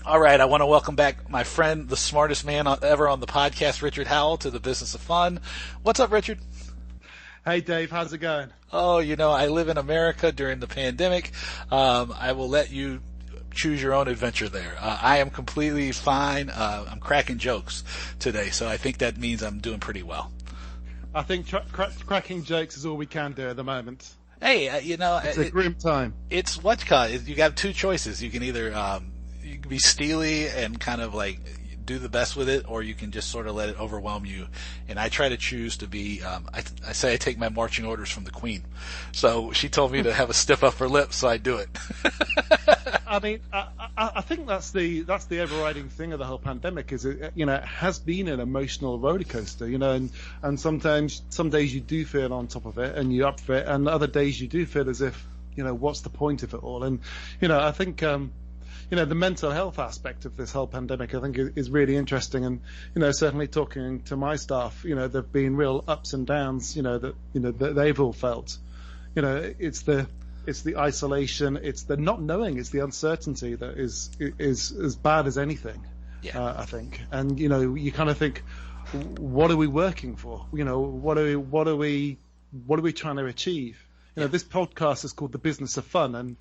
All right, I want to welcome back my friend, the smartest man ever on the podcast, Richard Howle, to the Business of Fun. What's up, Richard? Hey, Dave. How's it going? Oh, I live in America during the pandemic. I will let you choose your own adventure there. I am completely fine. I'm cracking jokes today, so I think that means I'm doing pretty well. I think cracking jokes is all we can do at the moment. Hey, it's a grim time. It's you got two choices. You can either you can be steely and kind of like do the best with it, or you can just sort of let it overwhelm you. And I try to choose to be, I say I take my marching orders from the Queen. So she told me to have a stiff upper lip, so I do it. I mean, I think that's the overriding thing of the whole pandemic is it has been an emotional roller coaster, and sometimes, some days you do feel on top of it and you're up for it, and other days you do feel as if, what's the point of it all? And, I think, the mental health aspect of this whole pandemic, I think, is really interesting. And, certainly talking to my staff, there've been real ups and downs, that they've all felt. It's the isolation, it's the not knowing, it's the uncertainty that is as bad as anything. Yeah. I think. And, you kind of think, what are we working for? What are we trying to achieve? This podcast is called The Business of Fun, and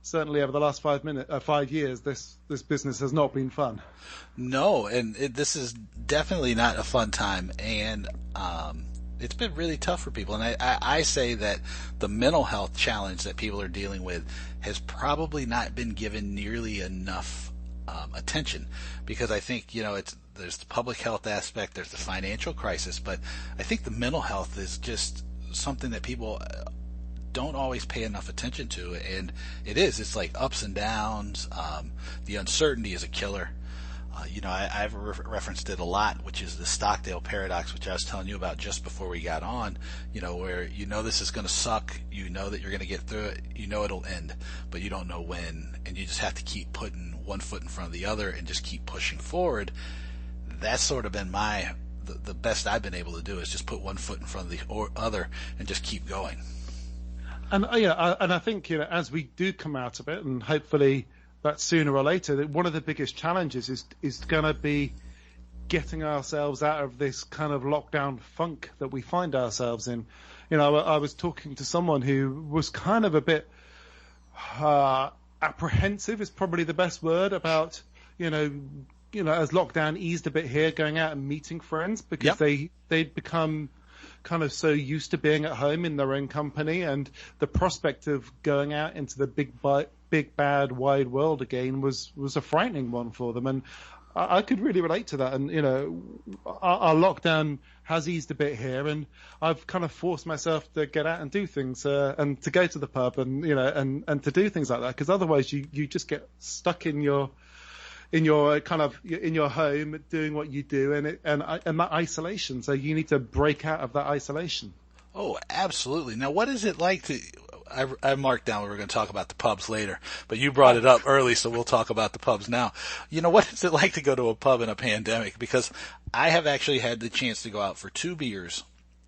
certainly over the last 5 years, this business has not been fun. No, and this is definitely not a fun time, and it's been really tough for people. And I say that the mental health challenge that people are dealing with has probably not been given nearly enough attention, because I think there's the public health aspect, there's the financial crisis, but I think the mental health is just something that people don't always pay enough attention to, and it's like ups and downs. The uncertainty is a killer. I've referenced it a lot, which is the Stockdale paradox, which I was telling you about just before we got on, where this is going to suck, that you're going to get through it, it'll end, but you don't know when, and you just have to keep putting one foot in front of the other and just keep pushing forward. That's sort of been the best I've been able to do, is just put one foot in front of the other and just keep going. And I think as we do come out of it, and hopefully that sooner or later, that one of the biggest challenges is going to be getting ourselves out of this kind of lockdown funk that we find ourselves in. I was talking to someone who was kind of a bit apprehensive, is probably the best word, about as lockdown eased a bit here, going out and meeting friends, because they'd become kind of so used to being at home in their own company, and the prospect of going out into the big bad wide world again was a frightening one for them. And I could really relate to that. And our lockdown has eased a bit here, and I've kind of forced myself to get out and do things, and to go to the pub, and and to do things like that, because otherwise you just get stuck in your home doing what you do, and that isolation. So you need to break out of that isolation. Oh, absolutely. Now, what is it like to? I marked down we were going to talk about the pubs later, but you brought it up early, so we'll talk about the pubs now. What is it like to go to a pub in a pandemic? Because I have actually had the chance to go out for 2 beers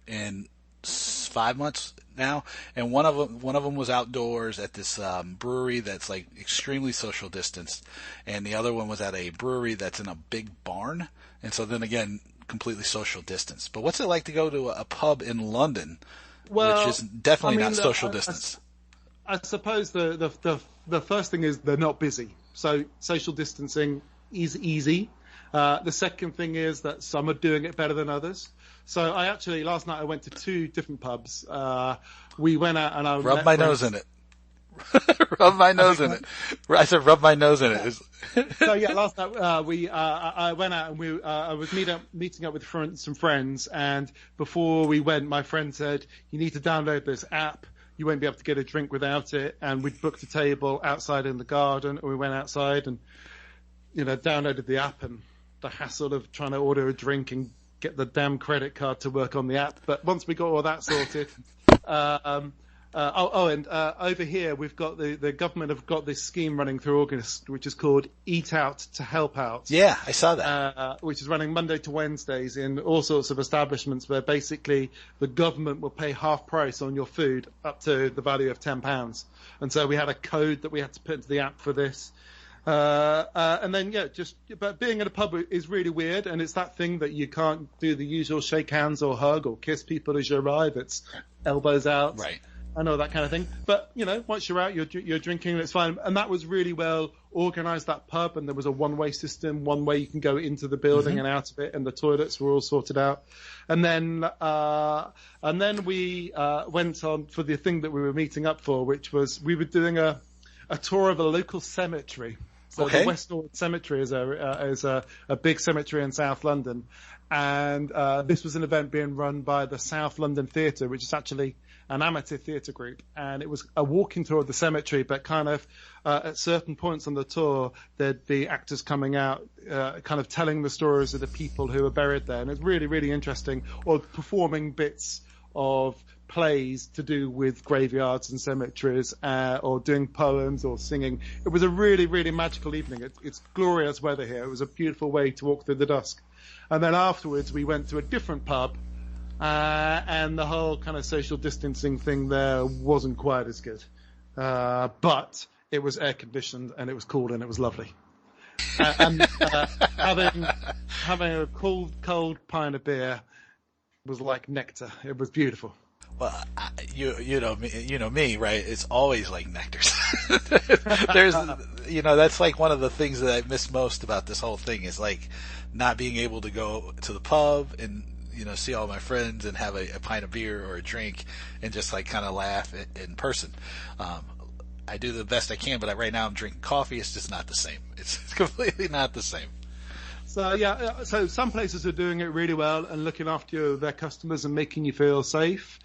in 5 months now, and one of them was outdoors at this brewery that's like extremely social distanced, and the other one was at a brewery that's in a big barn, and so then again completely social distance. But what's it like to go to a pub in London, which is definitely not social distance? I suppose the first thing is they're not busy, so social distancing is easy. The second thing is that some are doing it better than others. So last night I went to 2 different pubs. We went out and I rubbed my nose in it. Rub my nose in it. I said rub my nose in it. So last night I went out and I was meeting up with some friends, and before we went, my friend said, you need to download this app. You won't be able to get a drink without it. And we'd booked a table outside in the garden, and we went outside and downloaded the app, and the hassle of trying to order a drink and get the damn credit card to work on the app. But once we got all that sorted, over here we've got the government have got this scheme running through August, which is called Eat Out to Help Out. Yeah, I saw that. Which is running Monday to Wednesdays in all sorts of establishments, where basically the government will pay half price on your food up to the value of £10. And so we had a code that we had to put into the app for this. And then, but being in a pub is really weird, and it's that thing that you can't do the usual shake hands or hug or kiss people as you arrive. It's elbows out. Right. I know that kind of thing. But, once you're out, you're drinking, it's fine. And that was really well organized, that pub, and there was a one-way system, one way you can go into the building and out of it, and the toilets were all sorted out. And then we went on for the thing that we were meeting up for, which was we were doing a tour of a local cemetery. So the West Norwood Cemetery is a big cemetery in South London. And this was an event being run by the South London Theatre, which is actually an amateur theatre group. And it was a walking tour of the cemetery, but kind of at certain points on the tour, there'd be actors coming out, kind of telling the stories of the people who were buried there. And it's really, really interesting, or performing bits of plays to do with graveyards and cemeteries, or doing poems or singing. It was a really, really magical evening. It's glorious weather here. It was a beautiful way to walk through the dusk. And then afterwards, we went to a different pub, and the whole kind of social distancing thing there wasn't quite as good. But it was air conditioned, and it was cool, and it was lovely. And having a cold pint of beer was like nectar. It was beautiful. Well, you know me, right? It's always like nectar. There's, that's like one of the things that I miss most about this whole thing is like not being able to go to the pub and, see all my friends and have a pint of beer or a drink and just like kind of laugh in person. I do the best I can, but right now I'm drinking coffee. It's just not the same. It's completely not the same. So some places are doing it really well and looking after their customers and making you feel safe.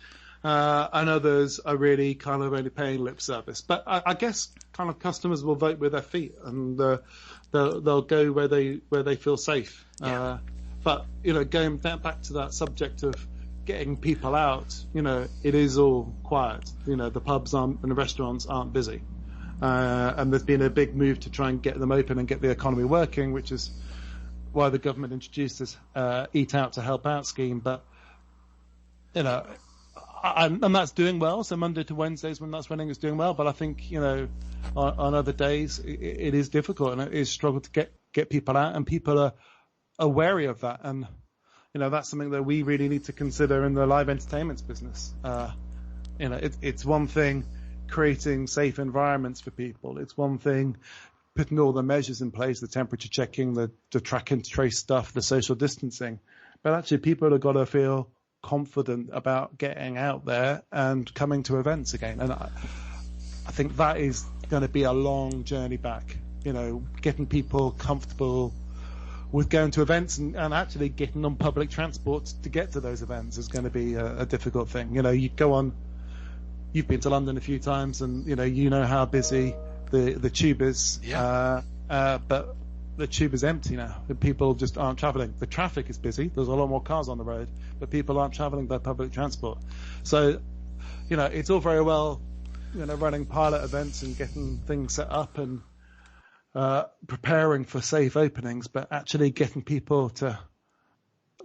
And others are really kind of only paying lip service. But I guess kind of customers will vote with their feet, and they'll go where they feel safe. Yeah. But going back to that subject of getting people out, it is all quiet. The pubs and the restaurants aren't busy, and there's been a big move to try and get them open and get the economy working, which is why the government introduced this Eat Out to Help Out scheme. But and that's doing well. So Monday to Wednesdays when that's running is doing well. But I think, on other days it is difficult and it is struggle to get people out, and people are wary of that. And, that's something that we really need to consider in the live entertainment business. It's one thing creating safe environments for people. It's one thing putting all the measures in place, the temperature checking, the track and trace stuff, the social distancing. But actually people have got to feel confident about getting out there and coming to events again. And I think that is going to be a long journey back, getting people comfortable with going to events and actually getting on public transport to get to those events is going to be a difficult thing. You go on, you've been to London a few times and, how busy the tube is. Yeah. But the tube is empty now. People just aren't travelling. The traffic is busy. There's a lot more cars on the road, but people aren't travelling by public transport. So, it's all very well, running pilot events and getting things set up and preparing for safe openings, but actually getting people to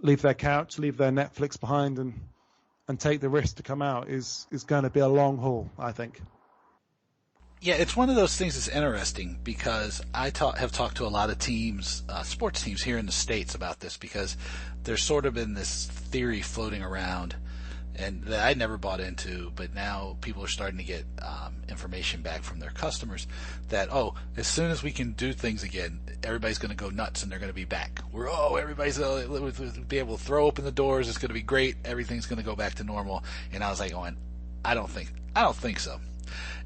leave their couch, leave their Netflix behind and take the risk to come out is going to be a long haul, I think. Yeah, it's one of those things that's interesting because I have talked to a lot of teams, sports teams here in the States about this, because there's sort of been this theory floating around and that I never bought into, but now people are starting to get information back from their customers that, as soon as we can do things again, everybody's going to go nuts and they're going to be back. Everybody's going to be able to throw open the doors. It's going to be great. Everything's going to go back to normal. And I was like, I don't think so.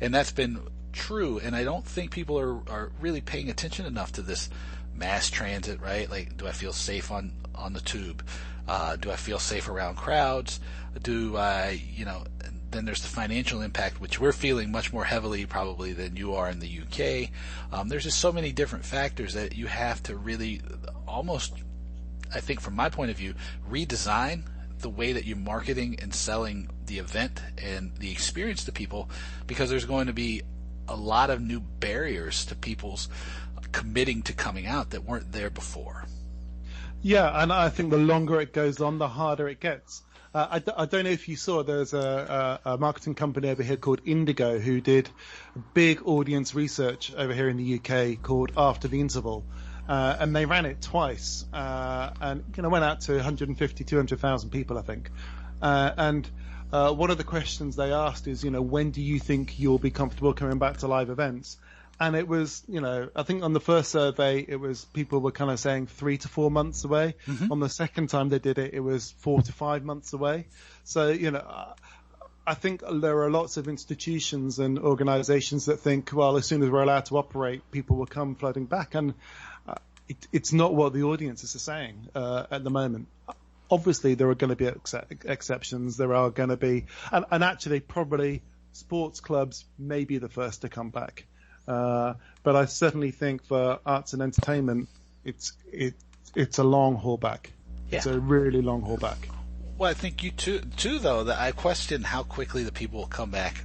And that's been true, and I don't think people are really paying attention enough to this mass transit, right? Like, do I feel safe on the tube? Do I feel safe around crowds? Do I, then there's the financial impact, which we're feeling much more heavily probably than you are in the UK. There's just so many different factors that you have to really almost, I think from my point of view, redesign the way that you're marketing and selling the event and the experience to people, because there's going to be a lot of new barriers to people's committing to coming out that weren't there before. Yeah, and I think the longer it goes on, the harder it gets. I don't know if you saw, there's a marketing company over here called Indigo who did big audience research over here in the UK called After the Interval. And they ran it twice, and went out to 150, 200,000 people, I think. And one of the questions they asked is, when do you think you'll be comfortable coming back to live events? And it was, I think on the first survey, people were kind of saying 3 to 4 months away. Mm-hmm. On the second time they did it, it was 4 to 5 months away. So, I think there are lots of institutions and organizations that think, well, as soon as we're allowed to operate, people will come flooding back. And it's not what the audiences are saying at the moment. Obviously, there are going to be exceptions. There are going to be, and actually, probably sports clubs may be the first to come back. But I certainly think for arts and entertainment, it's a long haul back. Yeah. It's a really long haul back. Well, I think you too though, that I question how quickly the people will come back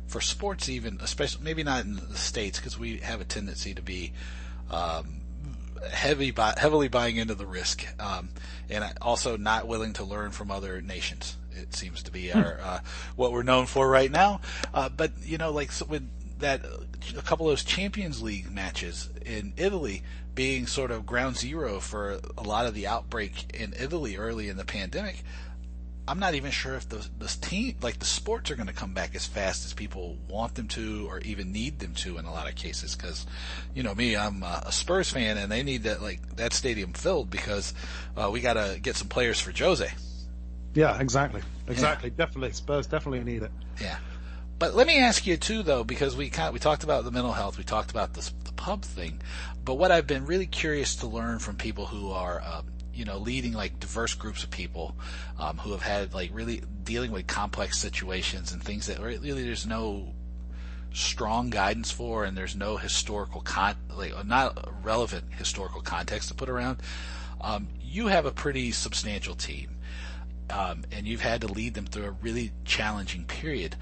for sports, even, especially maybe not in the States, because we have a tendency to be heavily buying into the risk, and also not willing to learn from other nations. It seems to be our what we're known for right now. But with that, a couple of those Champions League matches in Italy being sort of ground zero for a lot of the outbreak in Italy early in the pandemic, I'm not even sure if the sports are going to come back as fast as people want them to, or even need them to in a lot of cases. Because, me, I'm a Spurs fan, and they need that stadium filled because we got to get some players for Jose. Yeah, exactly. Yeah. Definitely, Spurs definitely need it. Yeah, but let me ask you too, though, because we talked about the mental health, we talked about the pub thing, but what I've been really curious to learn from people who are leading diverse groups of people who have had really dealing with complex situations and things that really there's no strong guidance for, and there's no historical not relevant historical context to put around. You have a pretty substantial team, and you've had to lead them through a really challenging period.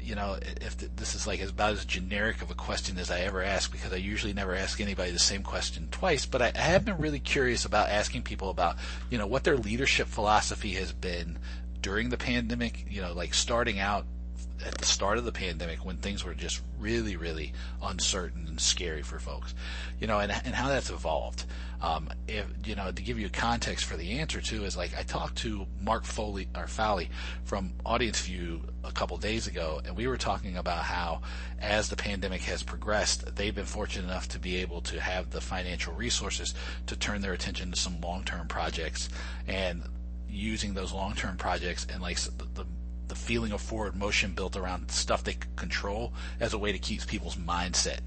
If this is about as generic of a question as I ever ask, because I usually never ask anybody the same question twice, but I have been really curious about asking people about, what their leadership philosophy has been during the pandemic, starting out at the start of the pandemic when things were just really, really uncertain and scary for folks, and how that's evolved. To give you context for the answer too is I talked to Mark Fowley from Audience View a couple days ago, and we were talking about how as the pandemic has progressed, they've been fortunate enough to be able to have the financial resources to turn their attention to some long-term projects, and using those long-term projects and the feeling of forward motion built around stuff they can control as a way to keep people's mindset,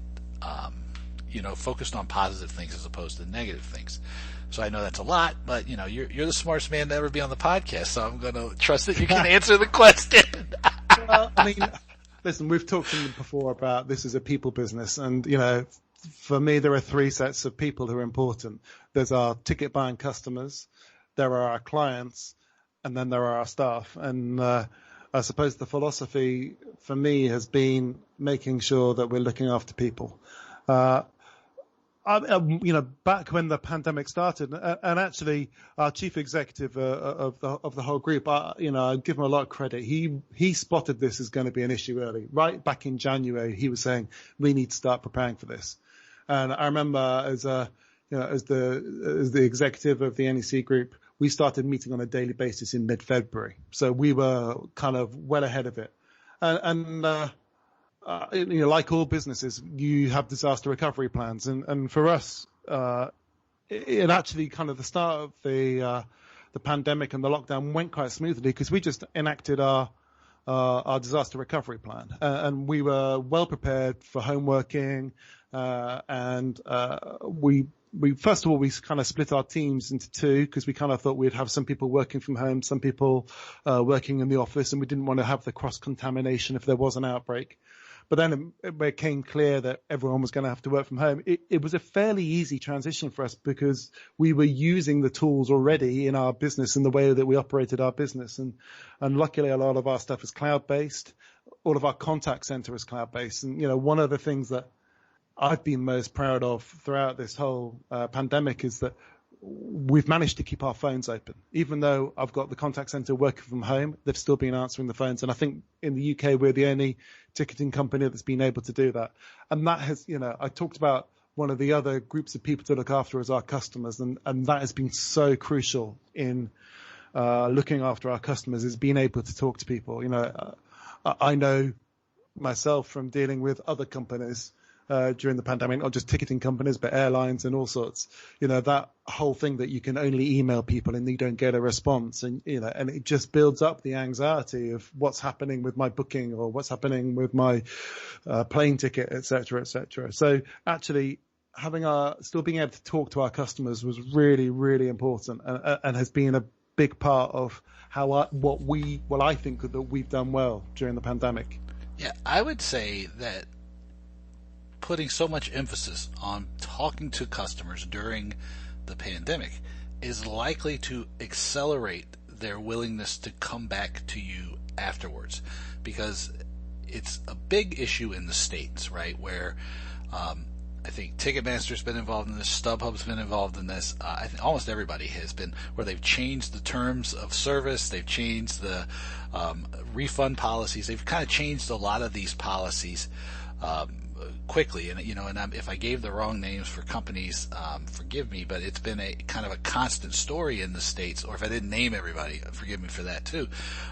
focused on positive things as opposed to negative things. So I know that's a lot, but you're the smartest man to ever be on the podcast, so I'm going to trust that you can answer the question. Well, listen, we've talked before about this is a people business, and for me there are 3 sets of people who are important. There's our ticket buying customers, there are our clients, and then there are our staff. And I suppose the philosophy for me has been making sure that we're looking after people. Back when the pandemic started, and actually our chief executive of the whole group, I give him a lot of credit. He spotted this as going to be an issue early. Right back in January, he was saying we need to start preparing for this. And I remember as the executive of the NEC group, we started meeting on a daily basis in mid-February. So we were kind of well ahead of it. And like all businesses, you have disaster recovery plans. And for us, it actually kind of the start of the pandemic and the lockdown went quite smoothly because we just enacted our disaster recovery plan. And we were well prepared for home working. And we first of all, we kind of split our teams into 2 because we kind of thought we'd have some people working from home, some people working in the office, and we didn't want to have the cross-contamination if there was an outbreak. But then it became clear that everyone was going to have to work from home. It was a fairly easy transition for us because we were using the tools already in our business and the way that we operated our business. And luckily, a lot of our stuff is cloud-based. All of our contact center is cloud-based. And, one of the things that I've been most proud of throughout this whole pandemic is that we've managed to keep our phones open. Even though I've got the contact center working from home, they've still been answering the phones. And I think in the UK, we're the only ticketing company that's been able to do that. And that has, I talked about one of the other groups of people to look after as our customers. And that has been so crucial in looking after our customers, is being able to talk to people. I know myself from dealing with other companies during the pandemic, not just ticketing companies, but airlines and all sorts, that whole thing that you can only email people and you don't get a response. And, and it just builds up the anxiety of what's happening with my booking or what's happening with my plane ticket, et cetera, et cetera. So actually still being able to talk to our customers was really, really important and has been a big part of what I think that we've done well during the pandemic. Yeah, I would say that putting so much emphasis on talking to customers during the pandemic is likely to accelerate their willingness to come back to you afterwards, because it's a big issue in the States, right, where I think Ticketmaster's been involved in this, StubHub's been involved in this, I think almost everybody has been, where they've changed the terms of service, they've changed the refund policies, they've kind of changed a lot of these policies quickly, and if I gave the wrong names for companies, forgive me, but it's been a kind of a constant story in the States. Or if I didn't name everybody, forgive me for that too.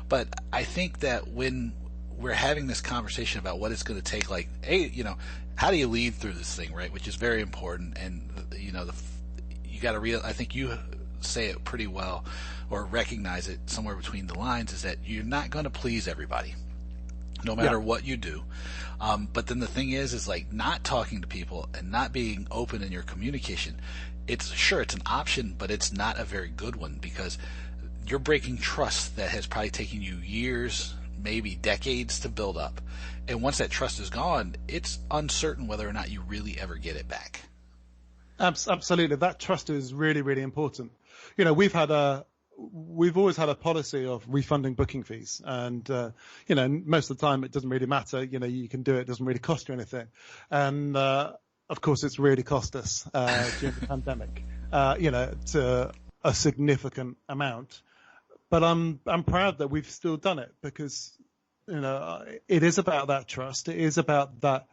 But I think that when we're having this conversation about what it's going to take, like, hey, how do you lead through this thing, right? Which is very important, and you got to I think you say it pretty well, or recognize it somewhere between the lines, is that you're not going to please everybody, no matter what you do. But then the thing is like not talking to people and not being open in your communication. It's an option, but it's not a very good one, because you're breaking trust that has probably taken you years, maybe decades to build up. And once that trust is gone, it's uncertain whether or not you really ever get it back. Absolutely. That trust is really, really important. We've always had a policy of refunding booking fees, and most of the time it doesn't really matter. You can do it; doesn't really cost you anything. And of course, it's really cost us during the pandemic, to a significant amount. But I'm proud that we've still done it, because it is about that trust. It is about that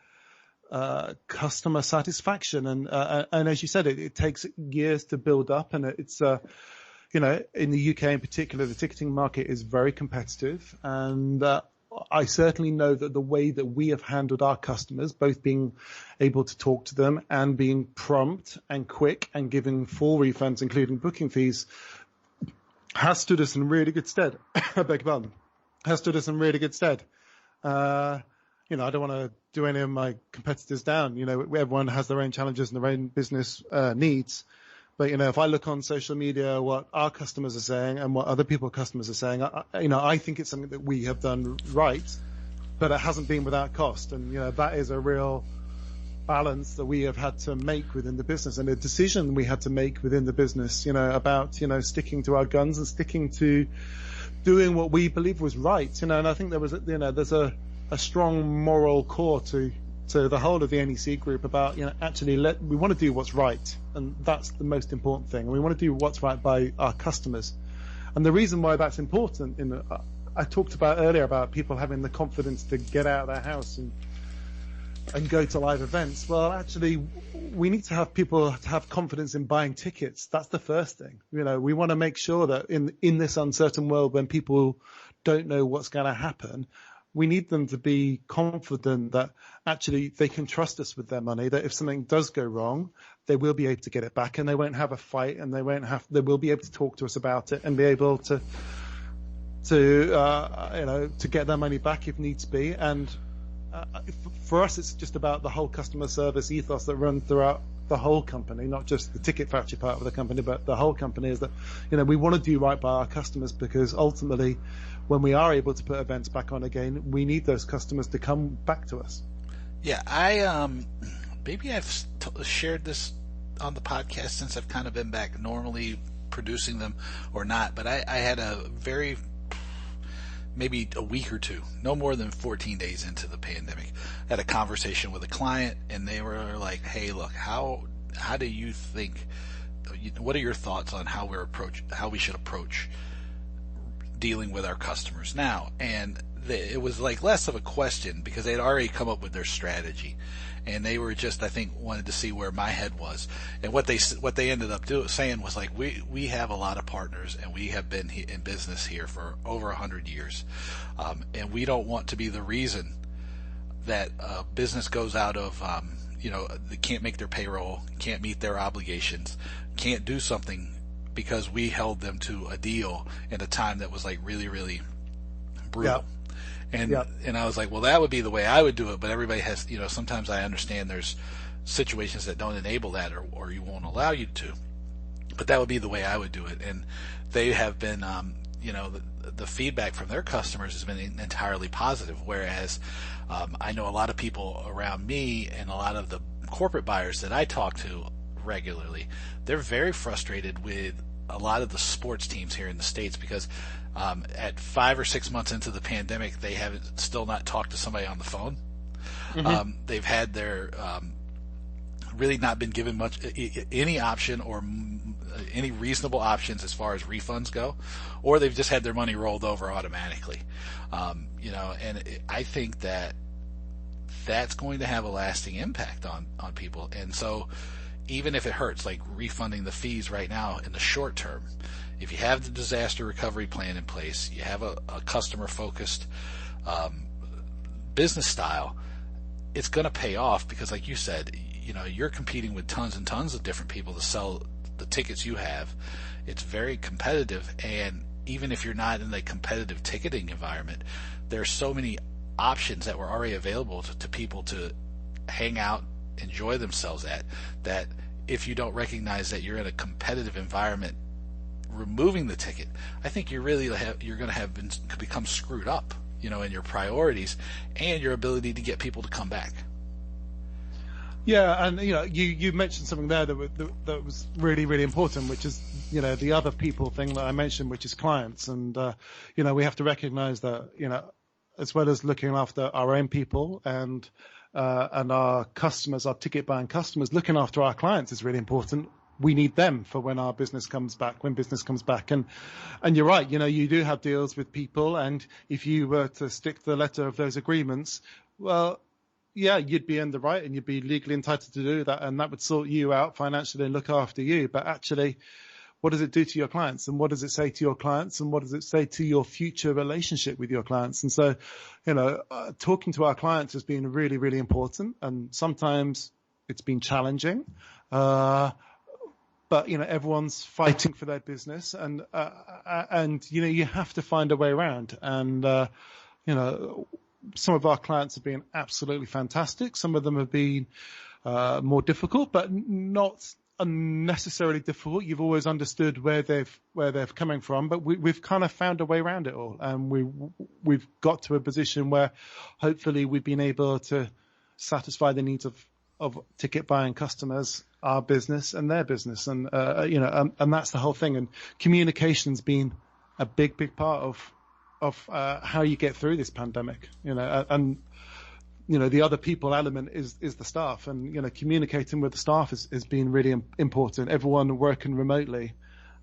customer satisfaction, and as you said, it takes years to build up, and it's. In the UK in particular, the ticketing market is very competitive, and I certainly know that the way that we have handled our customers, both being able to talk to them and being prompt and quick and giving full refunds, including booking fees, has stood us in really good stead. I beg your pardon. Has stood us in really good stead. I don't want to do any of my competitors down. Everyone has their own challenges and their own business needs. But, if I look on social media, what our customers are saying and what other people's customers are saying, I think it's something that we have done right, but it hasn't been without cost. And, that is a real balance that we have had to make within the business, and a decision we had to make within the business, about, sticking to our guns and sticking to doing what we believe was right. And I think there's a strong moral core to the whole of the NEC group about, we want to do what's right, and that's the most important thing. And we want to do what's right by our customers. And the reason why that's important, I talked about earlier about people having the confidence to get out of their house and go to live events. Well, actually, we need to have people to have confidence in buying tickets. That's the first thing. We want to make sure that in this uncertain world, when people don't know what's going to happen, we need them to be confident that actually they can trust us with their money, that if something does go wrong, they will be able to get it back, and they won't have a fight, and they will be able to talk to us about it and be able to get their money back if needs be. And for us, it's just about the whole customer service ethos that runs throughout the whole company, not just the ticket factory part of the company, but the whole company, is that, we want to do right by our customers, because ultimately, when we are able to put events back on again, we need those customers to come back to us. Yeah, I maybe I've shared this on the podcast since I've kind of been back normally producing them or not, but I had maybe a week or two, no more than 14 days into the pandemic, had a conversation with a client, and they were like, hey, look, how do you think what are your thoughts on how we should approach dealing with our customers now? And it was like less of a question because they had already come up with their strategy, and they were just, I think, wanted to see where my head was. And what they ended up saying was like, we have a lot of partners, and we have been in business here for over 100 years, and we don't want to be the reason that business goes out of, they can't make their payroll, can't meet their obligations, can't do something because we held them to a deal in a time that was like really, really brutal. Yeah. And I was like, well, that would be the way I would do it, but everybody has, sometimes I understand there's situations that don't enable that or you won't allow you to, but that would be the way I would do it. And they have been, the feedback from their customers has been entirely positive, whereas I know a lot of people around me and a lot of the corporate buyers that I talk to regularly, they're very frustrated with a lot of the sports teams here in the States because at 5 or 6 months into the pandemic, they haven't still not talked to somebody on the phone. Mm-hmm. They've had their really not been given much any option or any reasonable options as far as refunds go, or they've just had their money rolled over automatically. And I think that's going to have a lasting impact on people. And so even if it hurts, like refunding the fees right now in the short term, if you have the disaster recovery plan in place, you have a customer-focused business style, it's going to pay off because, like you said, you're competing with tons and tons of different people to sell the tickets you have. It's very competitive, and even if you're not in a competitive ticketing environment, there's so many options that were already available to people to hang out, enjoy themselves at, that if you don't recognize that you're in a competitive environment, removing the ticket, I think you're going to have become screwed up, in your priorities and your ability to get people to come back. Yeah, and you mentioned something there that was really, really important, which is the other people thing that I mentioned, which is clients, and we have to recognize that as well as looking after our own people and our customers, our ticket buying customers, looking after our clients is really important. We need them for when business comes back. And you're right, you do have deals with people, and if you were to stick to the letter of those agreements, well, yeah, you'd be in the right and you'd be legally entitled to do that, and that would sort you out financially and look after you. But actually, what does it do to your clients, and what does it say to your clients, and what does it say to your future relationship with your clients? And so, talking to our clients has been really, really important, and sometimes it's been challenging. But everyone's fighting for their business, and you have to find a way around. And some of our clients have been absolutely fantastic. Some of them have been more difficult, but not unnecessarily difficult. You've always understood where they're coming from, but we've kind of found a way around it all, and we've got to a position where hopefully we've been able to satisfy the needs of ticket buying customers, our business and their business, and and that's the whole thing. And communication's been a big part of how you get through this pandemic. And the other people element is the staff, and communicating with the staff has been really important. Everyone working remotely,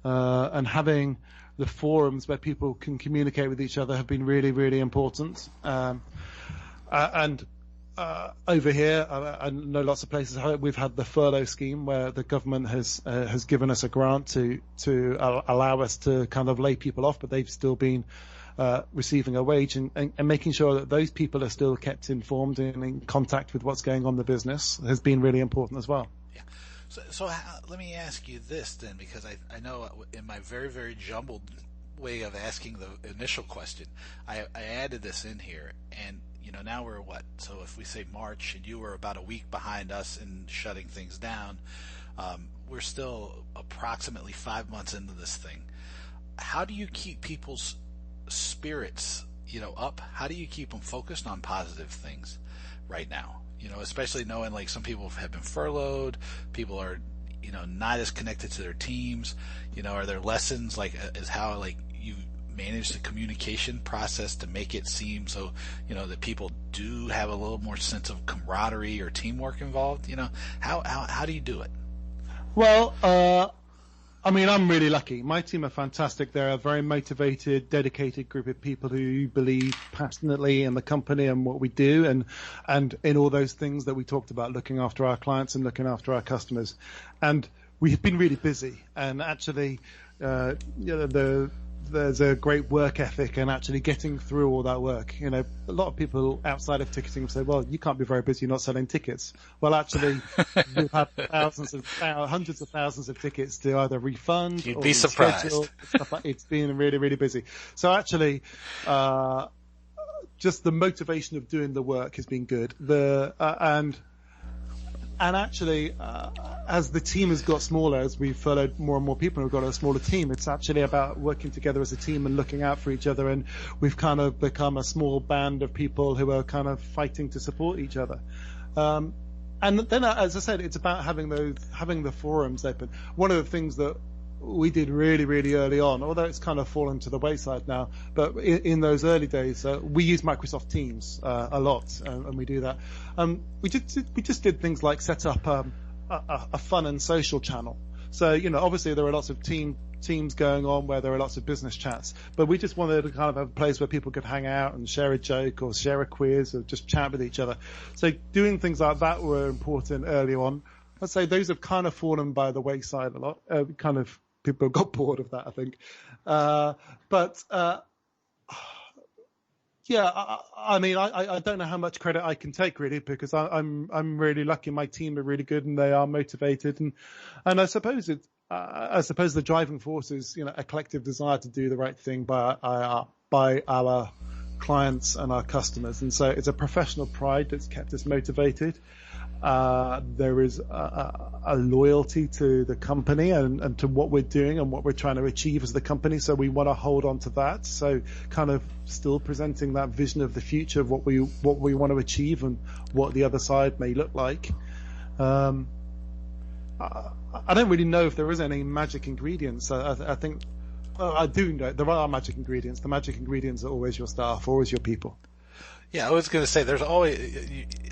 and having the forums where people can communicate with each other have been really, really important. Over here, I know lots of places we've had the furlough scheme where the government has given us a grant to allow us to kind of lay people off, but they've still been receiving a wage, and making sure that those people are still kept informed and in contact with what's going on in the business has been really important as well. Yeah. So let me ask you this then, because I know in my very, very jumbled way of asking the initial question, I added this in here, and now we're what? So if we say March and you were about a week behind us in shutting things down, we're still approximately 5 months into this thing. How do you keep people's spirits, up? How do you keep them focused on positive things right now? Especially knowing like some people have been furloughed, people are, not as connected to their teams. Are there lessons like as how like you manage the communication process to make it seem so that people do have a little more sense of camaraderie or teamwork involved? How do you do it? Well, I mean, I'm really lucky. My team are fantastic. They're a very motivated, dedicated group of people who believe passionately in the company and what we do, and in all those things that we talked about, looking after our clients and looking after our customers. And we've been really busy. And actually, there's a great work ethic and actually getting through all that work. You know, a lot of people outside of ticketing say, well, you can't be very busy not selling tickets. Well, actually, we've had hundreds of thousands of tickets to either refund You'd or be surprised. Stuff like, it's been really, really busy. So actually, just the motivation of doing the work has been good. And actually, as the team has got smaller, as we've furloughed more and more people and we've got a smaller team, it's actually about working together as a team and looking out for each other. And we've kind of become a small band of people who are kind of fighting to support each other. And then, as I said, it's about having the forums open. One of the things that we did really, really early on, although it's kind of fallen to the wayside now, but in those early days, we use Microsoft Teams a lot, and we do that. We just did things like set up a fun and social channel. So, you know, obviously there are lots of teams going on where there are lots of business chats, but we just wanted to kind of have a place where people could hang out and share a joke or share a quiz or just chat with each other. So doing things like that were important early on. I'd say those have kind of fallen by the wayside a lot. People got bored of that, I think. I mean, I don't know how much credit I can take really, because I'm really lucky. My team are really good and they are motivated, and I suppose the driving force is, you know, a collective desire to do the right thing by our clients and our customers, and so it's a professional pride that's kept us motivated. There is a loyalty to the company and to what we're doing and what we're trying to achieve as the company. So we want to hold on to that. So kind of still presenting that vision of the future of what we want to achieve and what the other side may look like. I don't really know if there is any magic ingredients. I think I do know there are magic ingredients. The magic ingredients are always your staff, always your people. Yeah, I was going to say, there's always,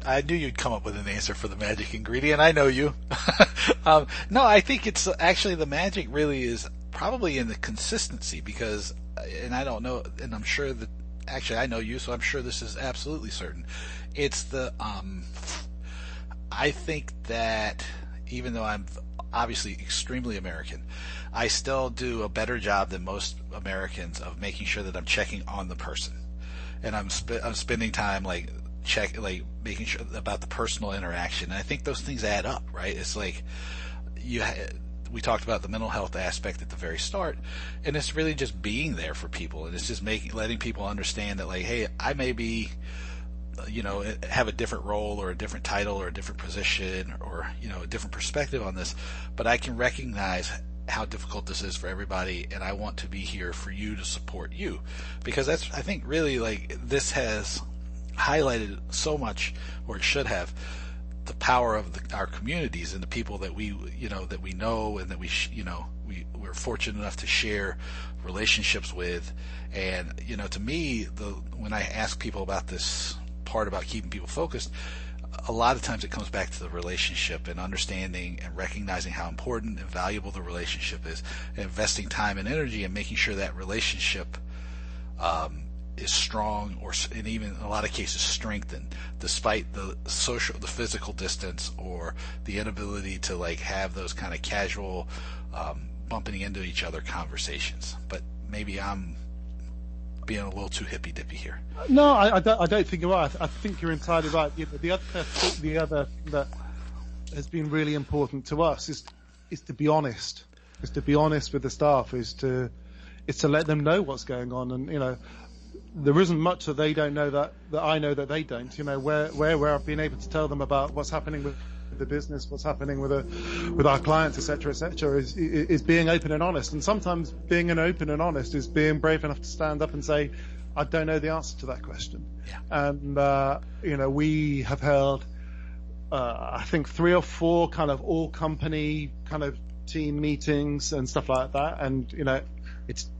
I knew you'd come up with an answer for the magic ingredient. I know you. No, I think it's actually the magic really is probably in the consistency, because, and I don't know, and I'm sure that, actually I know you, so I'm sure this is absolutely certain. It's the, I think that even though I'm obviously extremely American, I still do a better job than most Americans of making sure that I'm checking on the person. And I'm spending time making sure about the personal interaction. And I think those things add up, right? It's like we talked about the mental health aspect at the very start, and it's really just being there for people, and it's just letting people understand that, like, hey, I may be, you know, have a different role or a different title or a different position or, you know, a different perspective on this, but I can recognize how difficult this is for everybody, and I want to be here for you to support you, because that's, I think, really, like, this has highlighted so much, or it should have, the power of our communities and the people that we know and that we're fortunate enough to share relationships with. And, you know, to me, when I ask people about this part about keeping people focused, a lot of times it comes back to the relationship and understanding and recognizing how important and valuable the relationship is, and investing time and energy and making sure that relationship is strong, and even in a lot of cases strengthened, despite the physical distance or the inability to, like, have those kind of casual bumping into each other conversations. But maybe I'm being a little too hippy dippy here. No, I don't think you're right. I think you're entirely right. You know, the other thing that has been really important to us is to be honest. Is to be honest with the staff. Is to let them know what's going on. And, you know, there isn't much that they don't know that I know that they don't. You know, where I've been able to tell them about what's happening with the business, what's happening with our clients, etc., is being open and honest. And sometimes being open and honest is being brave enough to stand up and say, I don't know the answer to that question. Yeah. And you know, we have held I think 3 or 4 kind of all company kind of team meetings and stuff like that. And, you know, it's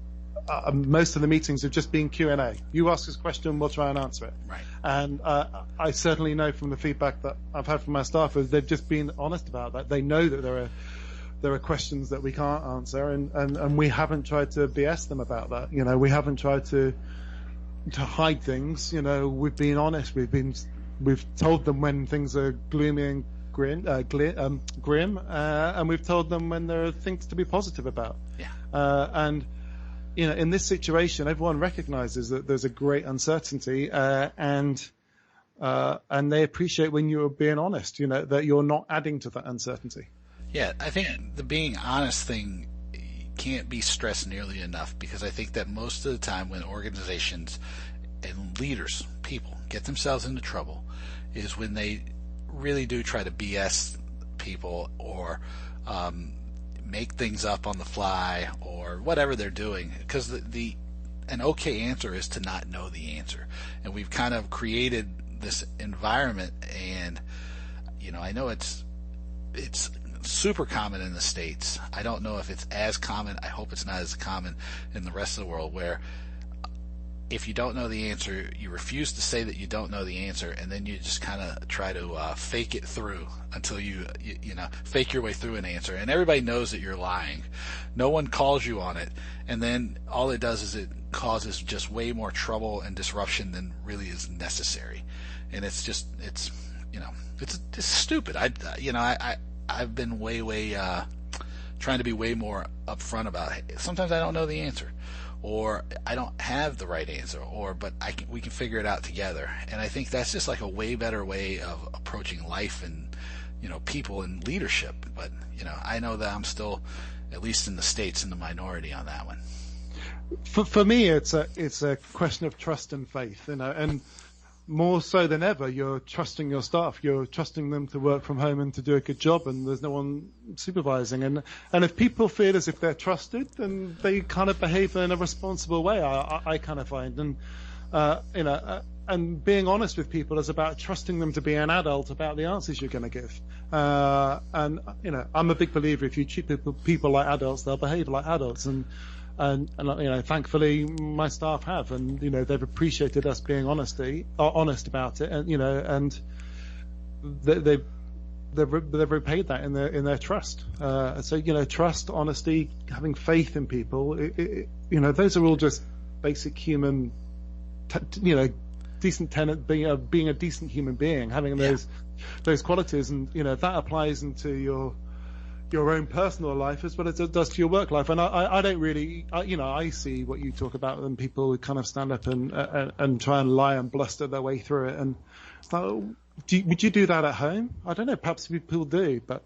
most of the meetings have just been Q&A. You ask us a question, we'll try and answer it. Right. And I certainly know from the feedback that I've had from my staff is they've just been honest about that. They know that there are questions that we can't answer, and we haven't tried to BS them about that. We haven't tried to hide things. We've been honest. We've told them when things are gloomy and grim, and we've told them when there are things to be positive about. Yeah. And in this situation, everyone recognizes that there's a great uncertainty, and they appreciate when you're being honest. That you're not adding to that uncertainty. Yeah, I think the being honest thing can't be stressed nearly enough, because I think that most of the time when organizations and leaders, people, get themselves into trouble is when they really do try to BS people or make things up on the fly or whatever they're doing, because an okay answer is to not know the answer. And we've kind of created this environment, and I know it's super common in the States. I don't know if it's as common. I hope it's not as common in the rest of the world, where if you don't know the answer, you refuse to say that you don't know the answer, and then you just kind of try to fake it through until you fake your way through an answer, and everybody knows that you're lying. No one calls you on it, and then all it does is it causes just way more trouble and disruption than really is necessary. And it's stupid. I've been way trying to be way more upfront about it. Sometimes I don't know the answer, or I don't have the right answer, but we can figure it out together. And I think that's just like a way better way of approaching life and people and leadership. But I know that I'm still, at least in the States, in the minority on that one. For me, it's a question of trust and faith, and more so than ever, you're trusting your staff. You're trusting them to work from home and to do a good job, and there's no one supervising. And if people feel as if they're trusted, then they kind of behave in a responsible way. I kind of find, and being honest with people is about trusting them to be an adult about the answers you're going to give. I'm a big believer, if you treat people like adults, they'll behave like adults. And thankfully my staff have, and they've appreciated us being honest about it, and they've repaid that in their trust. So trust, honesty, having faith in people, those are all just basic human, decent tenant, being a decent human being, having those qualities, and that applies into your own personal life as well as it does to your work life. And I don't really, I see what you talk about, and people who kind of stand up and try and lie and bluster their way through it. And so, would you do that at home? I don't know, perhaps people do, but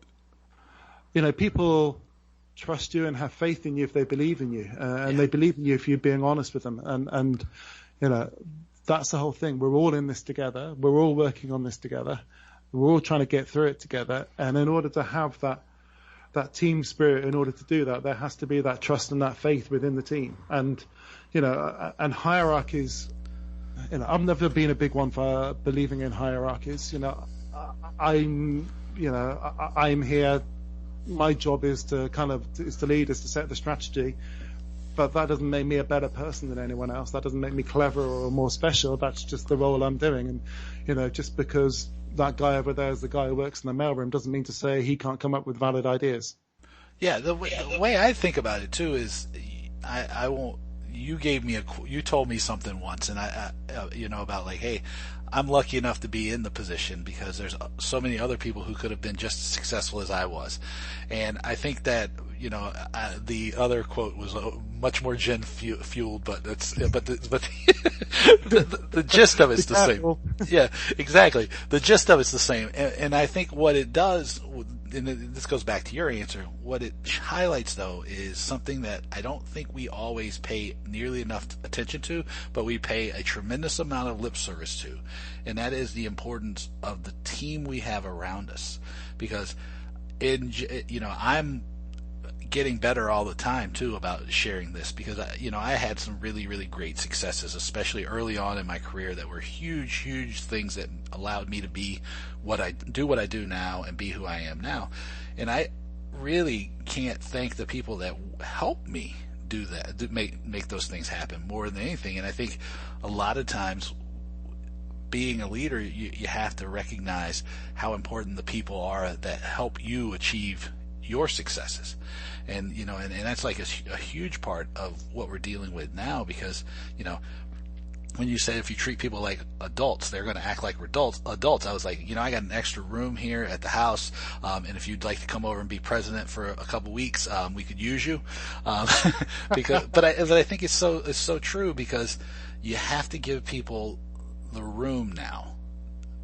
people trust you and have faith in you if they believe in you, and they believe in you if you're being honest with them. And that's the whole thing. We're all in this together. We're all working on this together. We're all trying to get through it together. And in order to have that team spirit, in order to do that, there has to be that trust and that faith within the team. And and hierarchies, I've never been a big one for believing in hierarchies. I'm here, my job is to lead, is to set the strategy, but that doesn't make me a better person than anyone else. That doesn't make me clever or more special. That's just the role I'm doing. And just because that guy over there is the guy who works in the mailroom doesn't mean to say he can't come up with valid ideas. Yeah, the way I think about it too is, I won't. You told me something once, and I about like, hey, I'm lucky enough to be in the position because there's so many other people who could have been just as successful as I was. And I think that the other quote was much more fueled, but the gist of it's the same. Yeah, exactly. The gist of it's the same. And I think what it does, and this goes back to your answer, what it highlights though is something that I don't think we always pay nearly enough attention to, but we pay a tremendous amount of lip service to, and that is the importance of the team we have around us. Because I'm getting better all the time too about sharing this, because I had some really, really great successes, especially early on in my career, that were huge things that allowed me to be what I do now and be who I am now. And I really can't thank the people that helped me do that, make those things happen more than anything. And I think a lot of times, being a leader, you have to recognize how important the people are that help you achieve your successes. And, and that's like a huge part of what we're dealing with now, because, when you say if you treat people like adults, they're going to act like adults. I was like, I got an extra room here at the house, and if you'd like to come over and be president for a couple weeks, we could use you. But I think it's so true, because you have to give people the room now,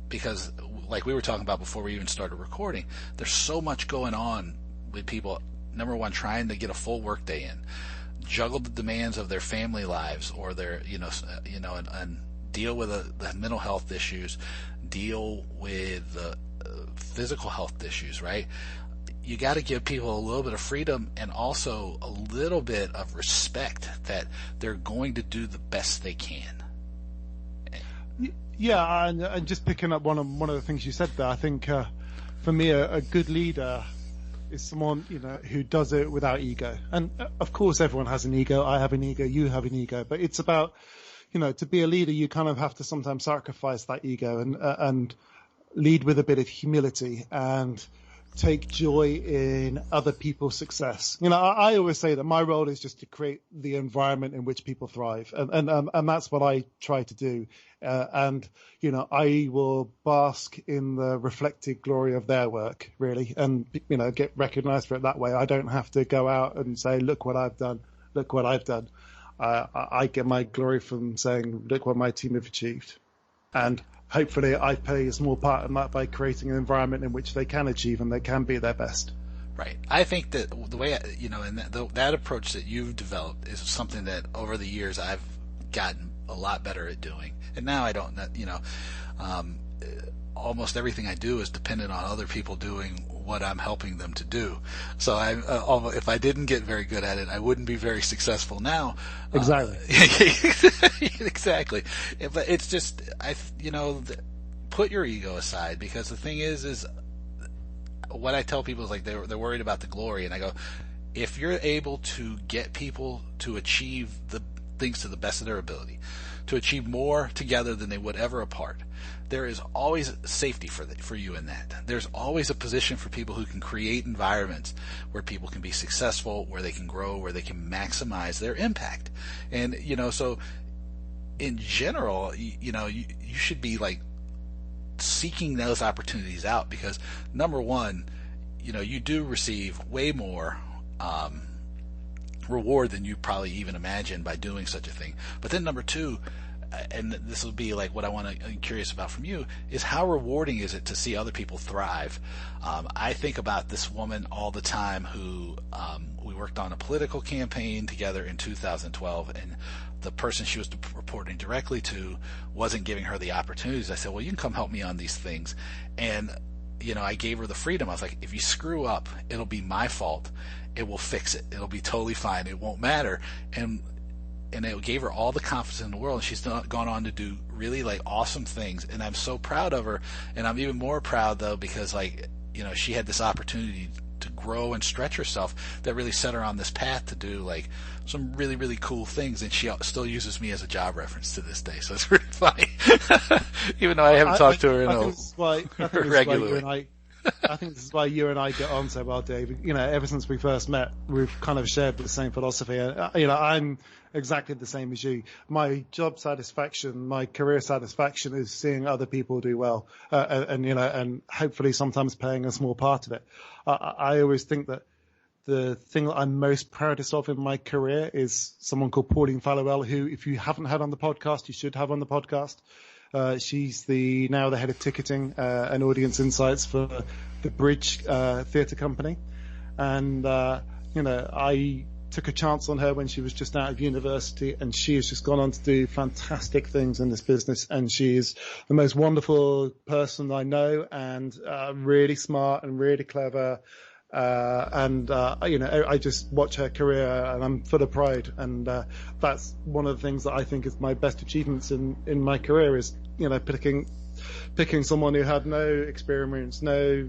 because like we were talking about before we even started recording, there's so much going on with people. Number one, trying to get a full workday in, juggle the demands of their family lives or their, and deal with the mental health issues, deal with the physical health issues, right? You got to give people a little bit of freedom and also a little bit of respect that they're going to do the best they can. Yeah, and just picking up one of the things you said there, I think for me a good leader is someone who does it without ego. And of course everyone has an ego. I have an ego, you have an ego, but it's about to be a leader, you kind of have to sometimes sacrifice that ego and lead with a bit of humility and take joy in other people's success. I always say that my role is just to create the environment in which people thrive, and that's what I try to do. And I will bask in the reflected glory of their work, really, and get recognised for it that way. I don't have to go out and say, "Look what I've done! Look what I've done." I get my glory from saying, "Look what my team have achieved," and hopefully I play a small part in that by creating an environment in which they can achieve and they can be their best. Right. I think that the way, and that approach that you've developed is something that over the years I've gotten a lot better at doing. And now I don't, almost everything I do is dependent on other people doing what I'm helping them to do. So if I didn't get very good at it, I wouldn't be very successful now. Exactly. Exactly. But it's just, put your ego aside, because the thing is what I tell people is like they're worried about the glory, and I go, if you're able to get people to achieve the things to the best of their ability, to achieve more together than they would ever apart, there is always safety for you in that. There's always a position for people who can create environments where people can be successful, where they can grow, where they can maximize their impact. And, so in general, you should be like seeking those opportunities out, because number one, you do receive way more reward than you probably even imagine by doing such a thing. But then number two, and this will be like what I'm curious about from you, is how rewarding is it to see other people thrive? I think about this woman all the time who we worked on a political campaign together in 2012, and the person she was reporting directly to wasn't giving her the opportunities. I said, well, you can come help me on these things. And, I gave her the freedom. I was like, if you screw up, it'll be my fault. It will fix it. It'll be totally fine. It won't matter. And it gave her all the confidence in the world, and she's gone on to do really like awesome things, and I'm so proud of her. And I'm even more proud though, because she had this opportunity to grow and stretch herself that really set her on this path to do like some really, really cool things, and she still uses me as a job reference to this day, so it's really funny. Even though I haven't talked to her regularly. I think this is why you and I get on so well, Dave. Ever since we first met, we've kind of shared the same philosophy. I'm exactly the same as you. My job satisfaction, my career satisfaction is seeing other people do well, and hopefully sometimes playing a small part of it. I always think that the thing that I'm most proudest of in my career is someone called Pauline Fallowell, who, if you haven't had on the podcast, you should have on the podcast. She's now the head of ticketing and audience insights for the Bridge Theatre Company. And, I took a chance on her when she was just out of university, and she has just gone on to do fantastic things in this business. And she is the most wonderful person I know, and really smart and really clever. I just watch her career and I'm full of pride. And that's one of the things that I think is my best achievements in my career is, picking someone who had no experience, I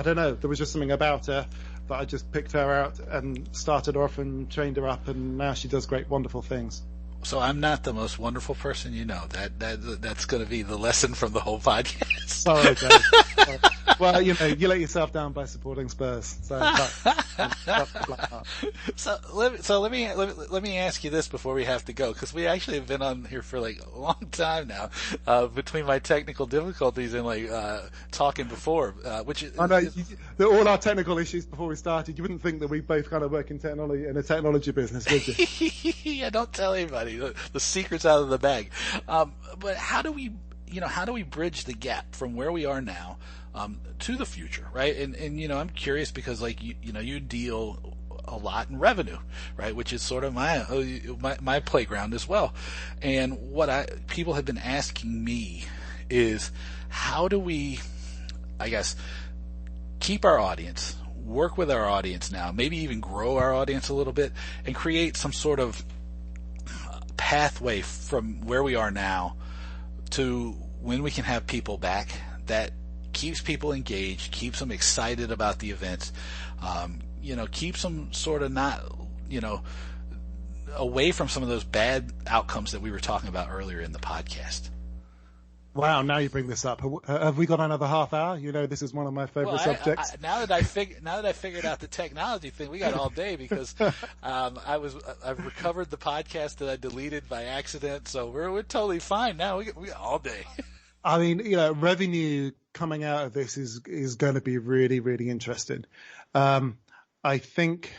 don't know, there was just something about her that I just picked her out and started her off and trained her up, and now she does great, wonderful things. So I'm not the most wonderful person you know. That's going to be the lesson from the whole podcast. Sorry, Dave. Well, you let yourself down by supporting Spurs. So, let me ask you this before we have to go, because we actually have been on here for like a long time now, between my technical difficulties and talking before, which is, I know all our technical issues before we started. You wouldn't think that we both kind of work in a technology business, would you? Yeah, don't tell anybody the secret's out of the bag. But how do we bridge the gap from where we are now to the future, right? And I'm curious because you deal a lot in revenue, right? Which is sort of my playground as well. And what people have been asking me is, how do we, I guess, keep our audience, work with our audience now, maybe even grow our audience a little bit, and create some sort of pathway from where we are now to when we can have people back that keeps people engaged, keeps them excited about the events, keeps them sort of not, away from some of those bad outcomes that we were talking about earlier in the podcast. Wow, now you bring this up. Have we got another half hour? This is one of my favorite subjects. Now that I figured out the technology thing, we got all day, because I've recovered the podcast that I deleted by accident, so we're totally fine now. We got all day. I mean, revenue coming out of this is going to be really, really interesting. I think.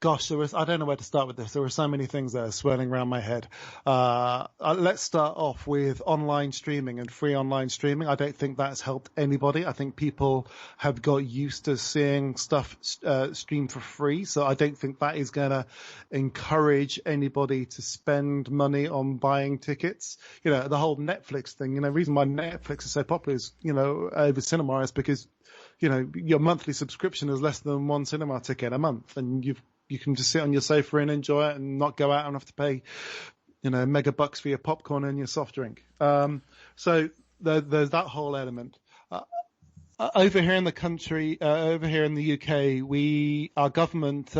Gosh, I don't know where to start with this. There were so many things that are swirling around my head. Let's start off with online streaming and free online streaming. I don't think that's helped anybody. I think people have got used to seeing stuff streamed for free. So I don't think that is going to encourage anybody to spend money on buying tickets. The whole Netflix thing, the reason why Netflix is so popular is, over cinema is because, your monthly subscription is less than one cinema ticket a month, and you can just sit on your sofa and enjoy it and not go out and have to pay, mega bucks for your popcorn and your soft drink. So there's that whole element. Over here in the country, over here in the UK, our government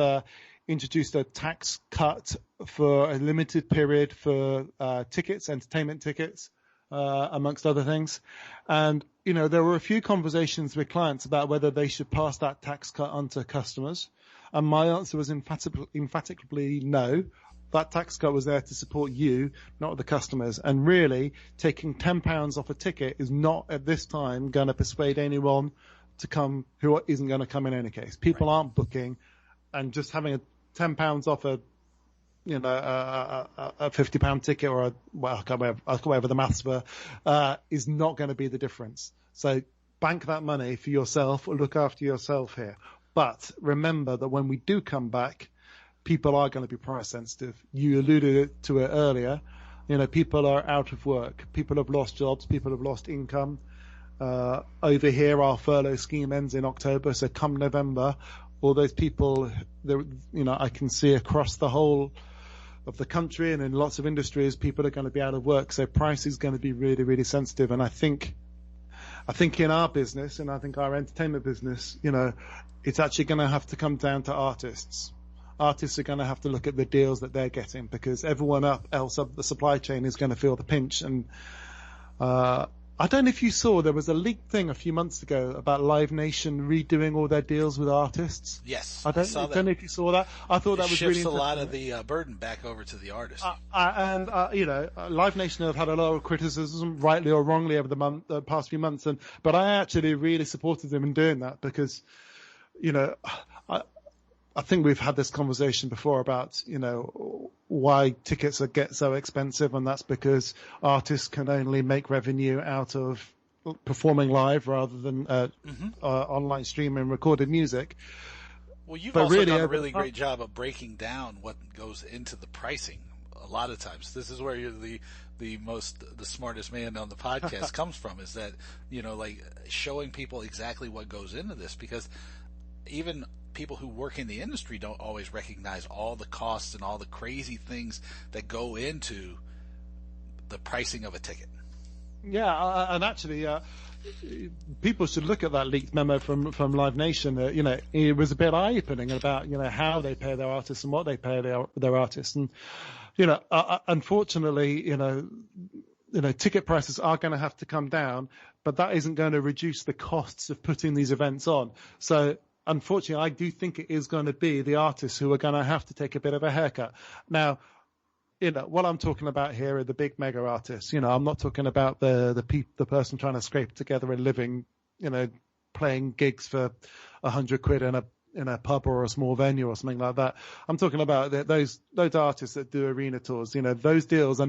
introduced a tax cut for a limited period for tickets, entertainment tickets, amongst other things. And, there were a few conversations with clients about whether they should pass that tax cut on to customers. And my answer was emphatically no. That tax cut was there to support you, not the customers. And really, taking £10 off a ticket is not at this time going to persuade anyone to come who isn't going to come in any case. People aren't booking, and just having a £10 off a £50 ticket or I can't remember the maths were, is not going to be the difference. So bank that money for yourself, or look after yourself here. But remember that when we do come back, people are going to be price sensitive. You alluded to it earlier. People are out of work. People have lost jobs. People have lost income. Over here, our furlough scheme ends in October. So come November, all those people, I can see across the whole of the country and in lots of industries, people are going to be out of work. So price is going to be really, really sensitive. And I think in our business, and I think our entertainment business, it's actually going to have to come down to artists. Artists are going to have to look at the deals that they're getting, because everyone else up the supply chain is going to feel the pinch. And I don't know if you saw, there was a leaked thing a few months ago about Live Nation redoing all their deals with artists. Yes, I don't know if you saw that. I thought that was really interesting. Shifts a lot of the burden back over to the artist. Live Nation have had a lot of criticism, rightly or wrongly, over the past few months. But I actually really supported them in doing that, because, I think we've had this conversation before about, why tickets get so expensive, and that's because artists can only make revenue out of performing live rather than online streaming recorded music. Well, you've also done a really great job of breaking down what goes into the pricing. A lot of times, this is where you're the smartest man on the podcast comes from, is that, showing people exactly what goes into this, because even people who work in the industry don't always recognize all the costs and all the crazy things that go into the pricing of a ticket. Yeah, and actually, people should look at that leaked memo from Live Nation. It was a bit eye-opening about how they pay their artists and what they pay their artists. And Unfortunately, ticket prices are going to have to come down, but that isn't going to reduce the costs of putting these events on. So unfortunately, I do think it is going to be the artists who are going to have to take a bit of a haircut. Now, what I'm talking about here are the big mega artists. I'm not talking about the person trying to scrape together a living, playing gigs for £100 in a pub or a small venue or something like that. I'm talking about those artists that do arena tours. Those deals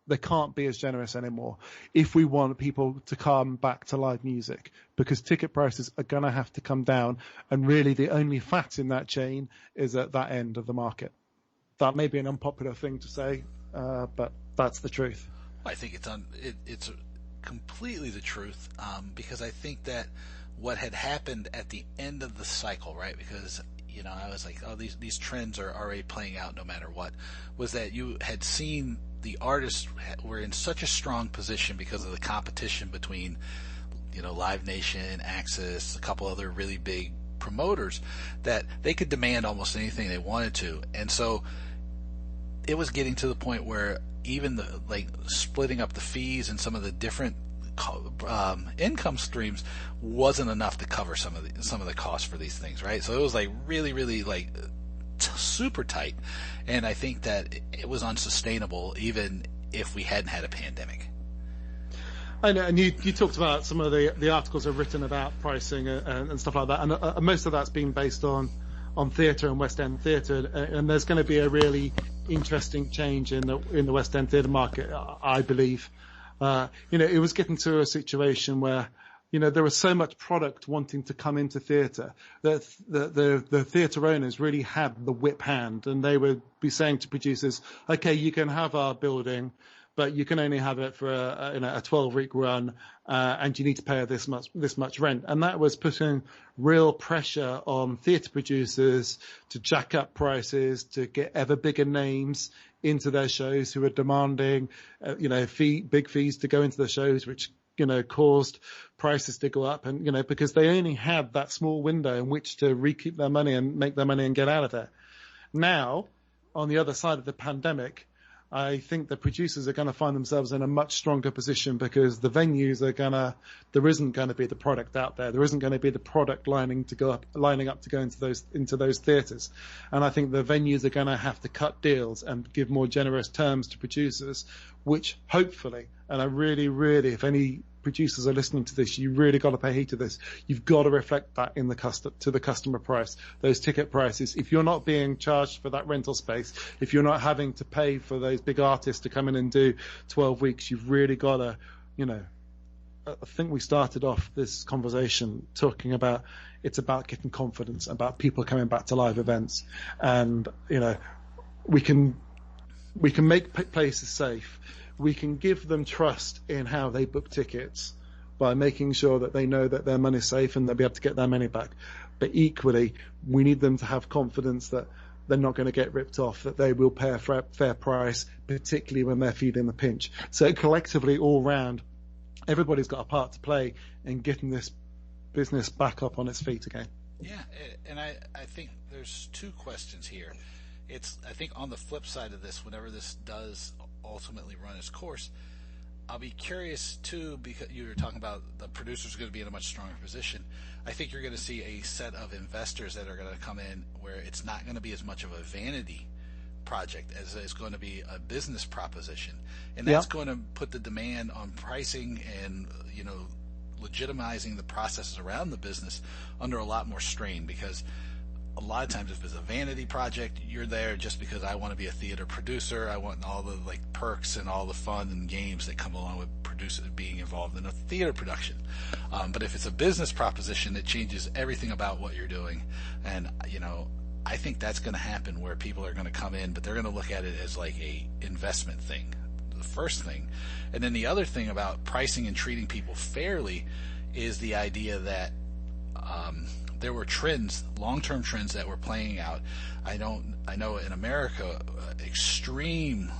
they can't be as generous anymore if we want people to come back to live music, because ticket prices are going to have to come down. And really the only fat in that chain is at that end of the market. That may be an unpopular thing to say, but that's the truth. I think it's completely the truth, because I think that what had happened at the end of the cycle, right? Because I was like, oh, these trends are already playing out no matter what. Was that you had seen the artists were in such a strong position because of the competition between, Live Nation, Axis, a couple other really big promoters, that they could demand almost anything they wanted to, and so it was getting to the point where even splitting up the fees and some of the different income streams wasn't enough to cover some of the costs for these things, right? So it was really, really super tight, and I think that it was unsustainable even if we hadn't had a pandemic. I know, and you talked about some of the articles are written about pricing and stuff like that, and most of that's been based on theatre and West End theatre, and there's going to be a really interesting change in the West End theatre market, I believe. It was getting to a situation where there was so much product wanting to come into theatre that the theatre owners really had the whip hand, and they would be saying to producers, okay, you can have our building, but you can only have it for a 12-week run, and you need to pay this much rent. And that was putting real pressure on theatre producers to jack up prices, to get ever bigger names into their shows who are demanding, big fees to go into the shows, which caused prices to go up, and because they only had that small window in which to recoup their money and make their money and get out of there. Now, on the other side of the pandemic, I think the producers are going to find themselves in a much stronger position, because the venues there isn't going to be the product out there. There isn't going to be the product lining up to go into those theatres. And I think the venues are going to have to cut deals and give more generous terms to producers, which hopefully, and I really, really, if any producers are listening to this, you really got to pay heed to this. You've got to reflect that in the customer price, those ticket prices. If you're not being charged for that rental space, if you're not having to pay for those big artists to come in and do 12 weeks, you've really got to, I think we started off this conversation talking about it's about getting confidence, about people coming back to live events, and we can make places safe. We can give them trust in how they book tickets by making sure that they know that their money's safe and they'll be able to get their money back. But equally, we need them to have confidence that they're not going to get ripped off, that they will pay a fair price, particularly when they're feeling the pinch. So collectively, all round, everybody's got a part to play in getting this business back up on its feet again. Yeah, and I think there's two questions here. I think on the flip side of this, whenever this does ultimately run its course, I'll be curious too, because you were talking about the producers are going to be in a much stronger position. I think you're going to see a set of investors that are going to come in where it's not going to be as much of a vanity project as it's going to be a business proposition, and that's going to put the demand on pricing and legitimizing the processes around the business under a lot more strain, because a lot of times if it's a vanity project, you're there just because I want to be a theater producer. I want all the perks and all the fun and games that come along with producers being involved in a theater production. But if it's a business proposition, it changes everything about what you're doing. And, I think that's going to happen where people are going to come in, but they're going to look at it as like a investment thing, the first thing. And then the other thing about pricing and treating people fairly is the idea that, there were trends, long-term trends that were playing out. I know in America, extreme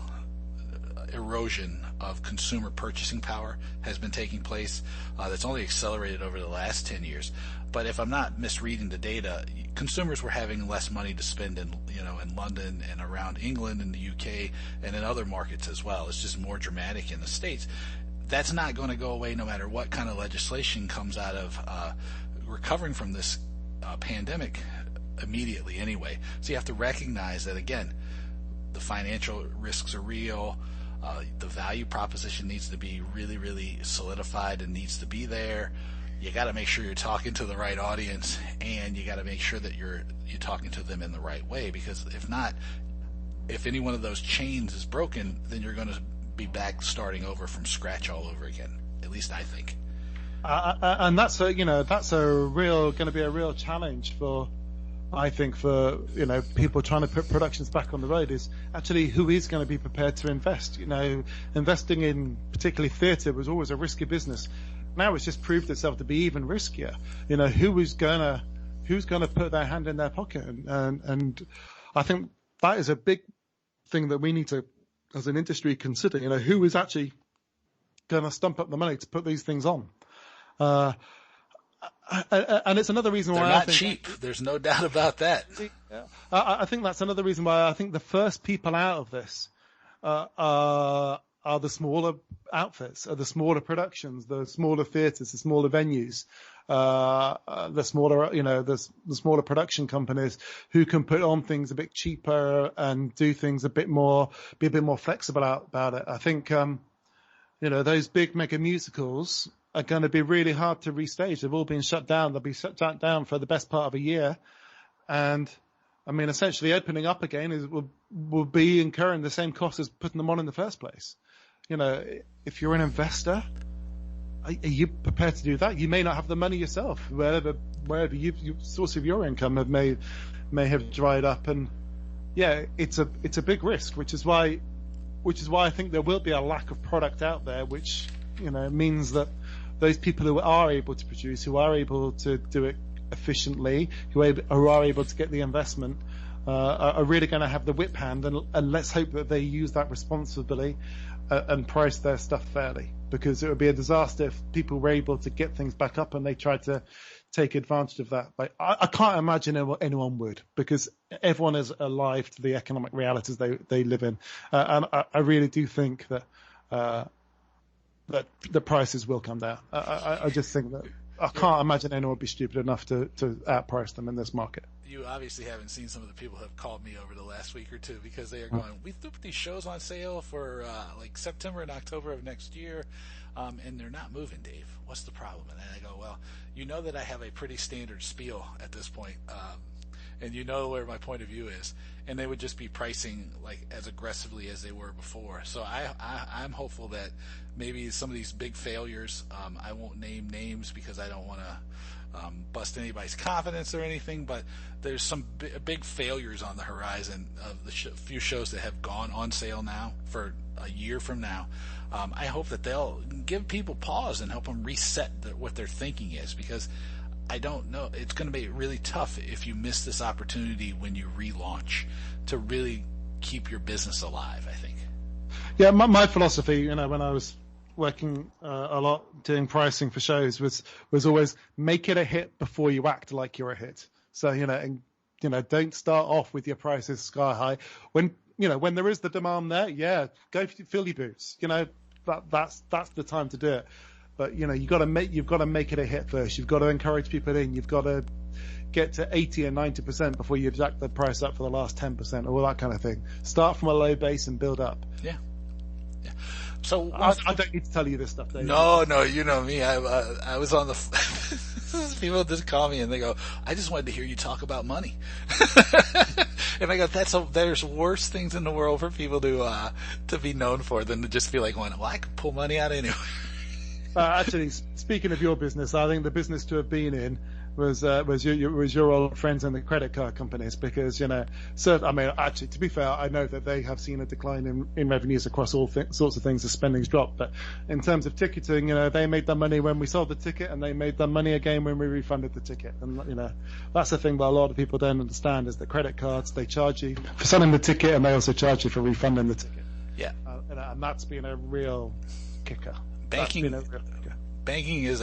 erosion of consumer purchasing power has been taking place. That's only accelerated over the last 10 years. But if I'm not misreading the data, consumers were having less money to spend in London and around England and the UK and in other markets as well. It's just more dramatic in the States. That's not going to go away no matter what kind of legislation comes out of recovering from this pandemic immediately anyway. So you have to recognize that, again, the financial risks are real. The value proposition needs to be really, really solidified and needs to be there. You got to make sure you're talking to the right audience, and you got to make sure that you're talking to them in the right way, because if not, if any one of those chains is broken, then you're going to be back starting over from scratch all over again. At least I think. And that's going to be a real challenge for people trying to put productions back on the road, is actually who is going to be prepared to invest. Investing in particularly theatre was always a risky business. Now it's just proved itself to be even riskier. Who's going to put their hand in their pocket, and I think that is a big thing that we need to, as an industry, consider. Who is actually going to stump up the money to put these things on. And it's another reason why they're not cheap. There's no doubt about that. I think that's another reason why I think the first people out of this are the smaller outfits, are the smaller productions, the smaller theatres, the smaller venues, the smaller production companies who can put on things a bit cheaper and do things be a bit more flexible about it. I think those big mega musicals are going to be really hard to restage. They've all been shut down. They'll be shut down for the best part of a year. And, essentially opening up again will be incurring the same cost as putting them on in the first place. If you're an investor, are you prepared to do that? You may not have the money yourself. Wherever your source of your income may have dried up. And, yeah, it's a big risk, which is why I think there will be a lack of product out there, which, means that those people who are able to produce, who are able to do it efficiently, who are able to get the investment, are really going to have the whip hand, and let's hope that they use that responsibly and price their stuff fairly, because it would be a disaster if people were able to get things back up and they tried to take advantage of that. I can't imagine anyone would, because everyone is alive to the economic realities they live in, and I really do think that the prices will come down. I just think that I can't imagine anyone would be stupid enough to outprice them in this market. You obviously haven't seen some of the people who have called me over the last week or two, because they are going, we threw these shows on sale for September and October of next year, and they're not moving, Dave. What's the problem? And I go, well, that I have a pretty standard spiel at this point, and where my point of view is, and they would just be pricing as aggressively as they were before. So I'm hopeful that maybe some of these big failures, I won't name names because I don't want to bust anybody's confidence or anything, but there's some big failures on the horizon of the few shows that have gone on sale now for a year from now. I hope that they'll give people pause and help them reset what their thinking is, because I don't know. It's going to be really tough if you miss this opportunity when you relaunch to really keep your business alive, I think. Yeah, my philosophy, when I was working a lot doing pricing for shows, was always make it a hit before you act like you're a hit. So, don't start off with your prices sky high. When there is the demand there, yeah, go fill your boots. That's the time to do it. But you've got to make it a hit first. You've got to encourage people in. You've got to get to 80 and 90% before you jack the price up for the last 10%, all that kind of thing. Start from a low base and build up. Yeah. So I don't need to tell you this stuff, Dave. No, you know me. I was on the people just call me and they go, I just wanted to hear you talk about money. And I go, there's worse things in the world for people to be known for than to just be like, well, I can pull money out anywhere. Actually, speaking of your business, I think the business to have been in was your old friends in the credit card companies, because actually, to be fair, I know that they have seen a decline in revenues across all sorts of things as spending's dropped. But in terms of ticketing, they made their money when we sold the ticket, and they made their money again when we refunded the ticket. And that's the thing that a lot of people don't understand, is that credit cards, they charge you for selling the ticket, and they also charge you for refunding the ticket. Yeah. And that's been a real kicker. Banking banking is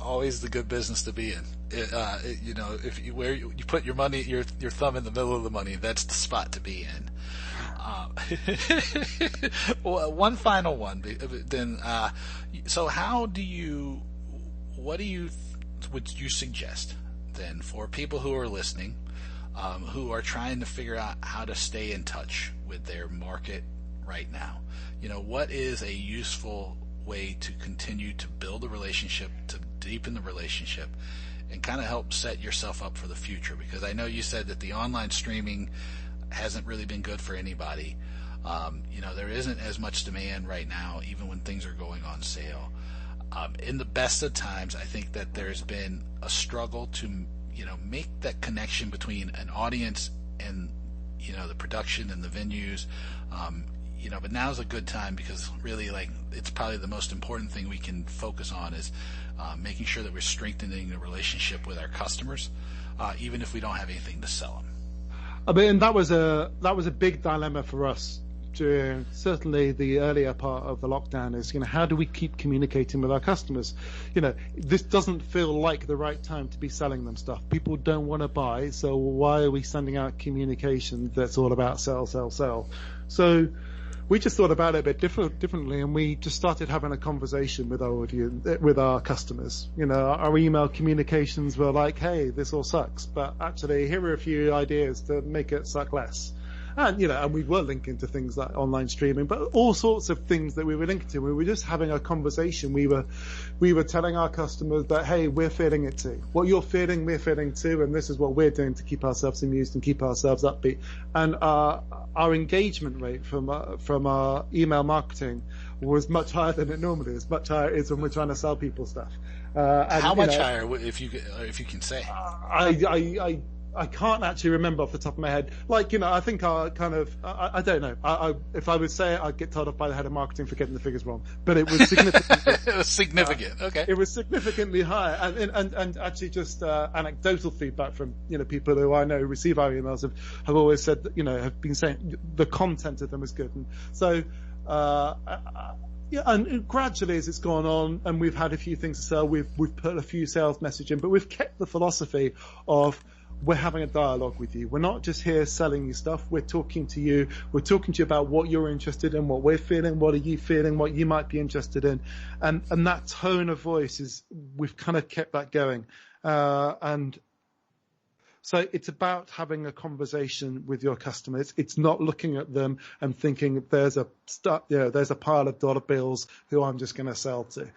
always the good business to be in. If you put your money, your thumb in the middle of the money, that's the spot to be in. Well, one final one. Then, so would you suggest then for people who are listening, who are trying to figure out how to stay in touch with their market right now? What is a useful way to continue to build a relationship, to deepen the relationship, and kind of help set yourself up for the future? Because I know you said that the online streaming hasn't really been good for anybody. There isn't as much demand right now, even when things are going on sale. In the best of times, I think that there's been a struggle to, make that connection between an audience and, the production and the venues. But now's a good time because really, it's probably the most important thing we can focus on is making sure that we're strengthening the relationship with our customers, even if we don't have anything to sell them. I mean, that was a big dilemma for us during certainly the earlier part of the lockdown. Is how do we keep communicating with our customers? This doesn't feel like the right time to be selling them stuff. People don't want to buy, so why are we sending out communication that's all about sell, sell, sell? So we just thought about it a bit differently, and we just started having a conversation with our audience, with our customers. Our email communications were like, "Hey, this all sucks, but actually, here are a few ideas to make it suck less." And we were linking to things like online streaming, but all sorts of things that we were linking to. We were just having a conversation. We were telling our customers that, hey, we're feeling it too. What you're feeling, we're feeling too, and this is what we're doing to keep ourselves amused and keep ourselves upbeat. And our engagement rate from our email marketing was much higher than it normally is. Much higher is when we're trying to sell people stuff. How much higher, if you can say? I can't actually remember off the top of my head. I think I don't know. If I would say it, I'd get told off by the head of marketing for getting the figures wrong. But it was significant. It was significant. Okay. It was significantly higher, and actually just anecdotal feedback from people who I know who receive our emails have always said that, have been saying the content of them is good, and so. And gradually as it's gone on, and we've had a few things to sell, we've put a few sales message in, but we've kept the philosophy of. We're having a dialogue with you. We're not just here selling you stuff. We're talking to you. We're talking to you about what you're interested in, what we're feeling, what are you feeling, what you might be interested in. And that tone of voice we've kind of kept that going. And so it's about having a conversation with your customers. It's not looking at them and thinking there's a pile of dollar bills who I'm just going to sell to.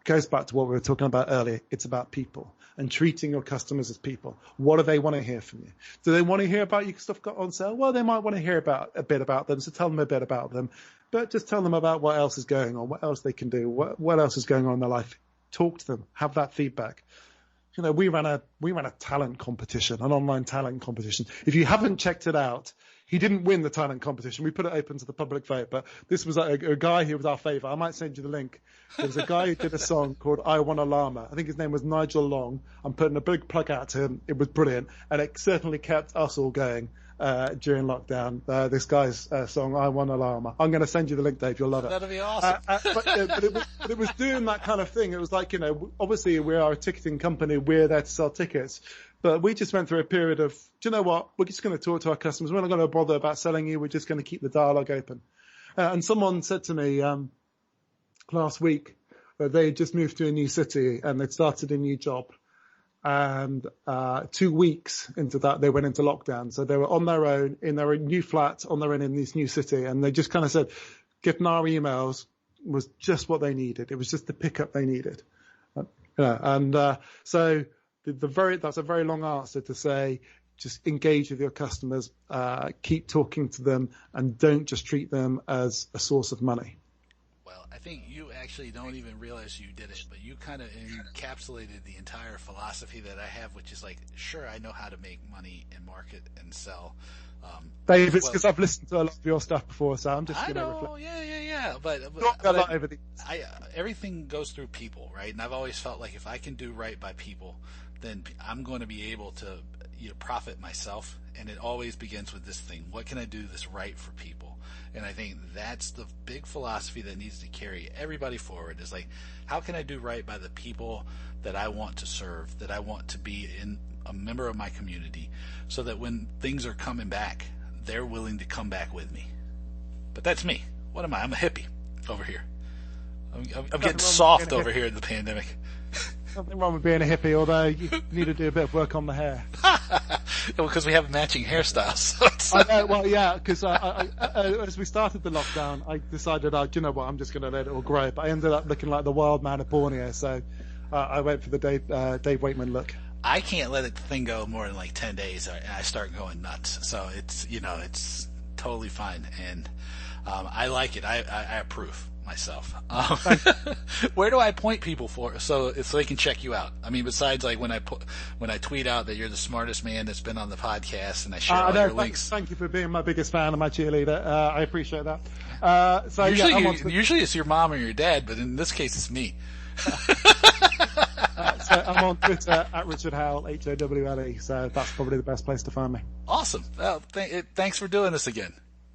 Goes back to what we were talking about earlier. It's about people and treating your customers as people. What do they want to hear from you? Do they want to hear about your stuff got on sale? Well, they might want to hear a bit about them, so tell them a bit about them. But just tell them about what else is going on, what else they can do, what else is going on in their life. Talk to them, have that feedback. We ran a talent competition, an online talent competition. If you haven't checked it out, he didn't win the talent competition. We put it open to the public vote, but this was a guy who was our favourite. I might send you the link. There was a guy who did a song called I Want a Llama. I think his name was Nigel Long. I'm putting a big plug out to him. It was brilliant, and it certainly kept us all going during lockdown. This guy's song, I Want a Llama. I'm going to send you the link, Dave. You'll love it. That'll be awesome. But it was doing that kind of thing. It was like, obviously we are a ticketing company. We're there to sell tickets. But we just went through a period of, do you know what? We're just going to talk to our customers. We're not going to bother about selling you. We're just going to keep the dialogue open. And someone said to me last week that they had just moved to a new city and they'd started a new job. And 2 weeks into that, they went into lockdown. So they were on their own in their new flat, on their own in this new city. And they just kind of said, getting our emails was just what they needed. It was just the pickup they needed. So that's a very long answer to say, just engage with your customers, keep talking to them, and don't just treat them as a source of money. Well, I think you actually don't even realize you did it, but you kind of encapsulated the entire philosophy that I have, which is like, sure, I know how to make money and market and sell. Dave, it's because I've listened to a lot of your stuff before, so I'm just going to reflect. Yeah. But everything goes through people, right? And I've always felt like if I can do right by people, then I'm going to be able to profit myself. And it always begins with this thing: what can I do that's right for people? And I think that's the big philosophy that needs to carry everybody forward, is like, how can I do right by the people that I want to serve, that I want to be in a member of my community, so that when things are coming back, they're willing to come back with me. But that's me. What am I? I'm a hippie over here. I'm getting soft over here in the pandemic. Nothing wrong with being a hippie, although you need to do a bit of work on the hair. Because we have matching hairstyles. So I know, well, yeah, because as we started the lockdown, I decided, you know what, I'm just going to let it all grow. But I ended up looking like the wild man of Borneo, so I went for the Dave Wakeman look. I can't let the thing go more than like 10 days, and I start going nuts. So it's totally fine, and I like it. I approve myself. Where do I point people so they can check you out? I mean, besides like when I tweet out that you're the smartest man that's been on the podcast, and I share all your links. Thank you for being my biggest fan and my cheerleader. I appreciate that. So usually it's your mom or your dad, but in this case it's me. So I'm on Twitter at Richard Howle, Howle. So that's probably the best place to find me. Awesome. Well, thanks for doing this again.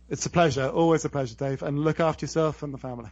It's a pleasure. Always a pleasure, Dave. And look after yourself and the family.